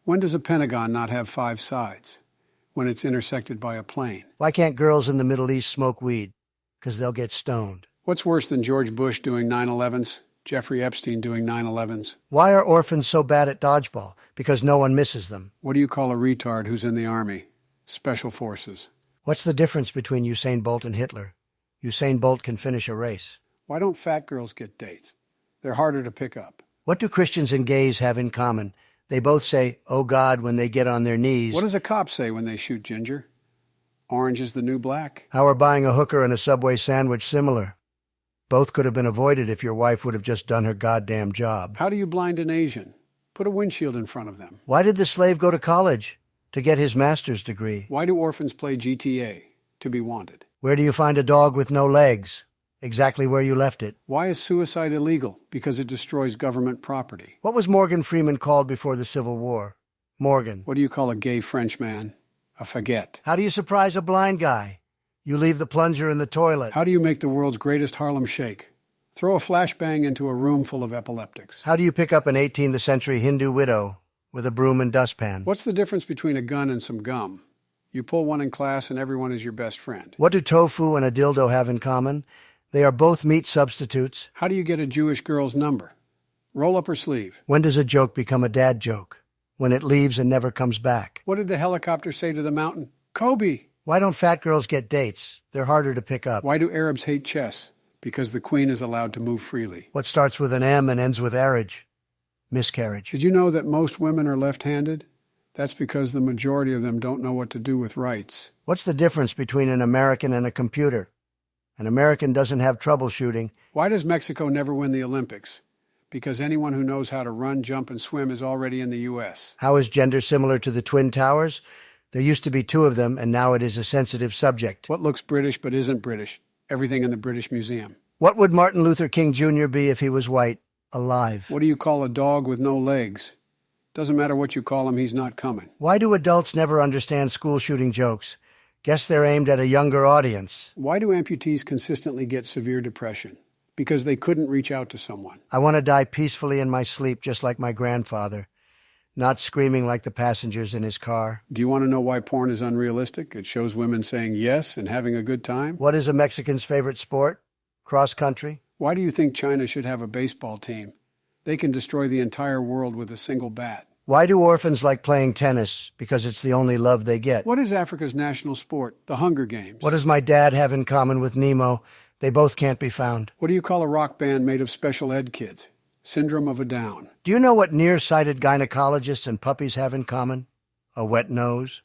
When does a pentagon not have 5 sides? When it's intersected by a plane. Why can't girls in the Middle East smoke weed? 'Cause they'll get stoned. What's worse than George Bush doing 9/11s? Jeffrey Epstein doing 9/11s? Why are orphans so bad at dodgeball? Because no one misses them. What do you call a retard who's in the army? Special forces. What's the difference between Usain Bolt and Hitler? Usain Bolt can finish a race. Why don't fat girls get dates? They're harder to pick up. What do Christians and gays have in common? They both say, "Oh God," when they get on their knees. What does a cop say when they shoot Ginger? Orange is the new black. How are buying a hooker and a Subway sandwich similar? Both could have been avoided if your wife would have just done her goddamn job. How do you blind an Asian? Put a windshield in front of them. Why did the slave go to college? To get his master's degree. Why do orphans play GTA? To be wanted. Where do you find a dog with no legs? Exactly where you left it. Why is suicide illegal? Because it destroys government property. What was Morgan Freeman called before the Civil War? Morgan. What do you call a gay French man? A faggot. How do you surprise a blind guy? You leave the plunger in the toilet. How do you make the world's greatest Harlem Shake? Throw a flashbang into a room full of epileptics. How do you pick up an 18th century Hindu widow with a broom and dustpan? What's the difference between a gun and some gum? You pull one in class and everyone is your best friend. What do tofu and a dildo have in common? They are both meat substitutes. How do you get a Jewish girl's number? Roll up her sleeve. When does a joke become a dad joke? When it leaves and never comes back. What did the helicopter say to the mountain? Kobe! Why don't fat girls get dates? They're harder to pick up. Why do Arabs hate chess? Because the queen is allowed to move freely. What starts with an M and ends with arage? Miscarriage. Did you know that most women are left-handed? That's because the majority of them don't know what to do with rights. What's the difference between an American and a computer? An American doesn't have troubleshooting. Why does Mexico never win the Olympics? Because anyone who knows how to run, jump, and swim is already in the U.S. How is gender similar to the Twin Towers? There used to be 2 of them, and now it is a sensitive subject. What looks British but isn't British? Everything in the British Museum. What would Martin Luther King Jr. be if he was white, alive? What do you call a dog with no legs? Doesn't matter what you call him, he's not coming. Why do adults never understand school shooting jokes? Guess they're aimed at a younger audience. Why do amputees consistently get severe depression? Because they couldn't reach out to someone. I want to die peacefully in my sleep, just like my grandfather, not screaming like the passengers in his car. Do you want to know why porn is unrealistic? It shows women saying yes and having a good time. What is a Mexican's favorite sport? Cross country. Why do you think China should have a baseball team? They can destroy the entire world with a single bat. Why do orphans like playing tennis? Because it's the only love they get. What is Africa's national sport? The Hunger Games. What does my dad have in common with Nemo? They both can't be found. What do you call a rock band made of special ed kids? Syndrome of a Down. Do you know what nearsighted gynecologists and puppies have in common? A wet nose.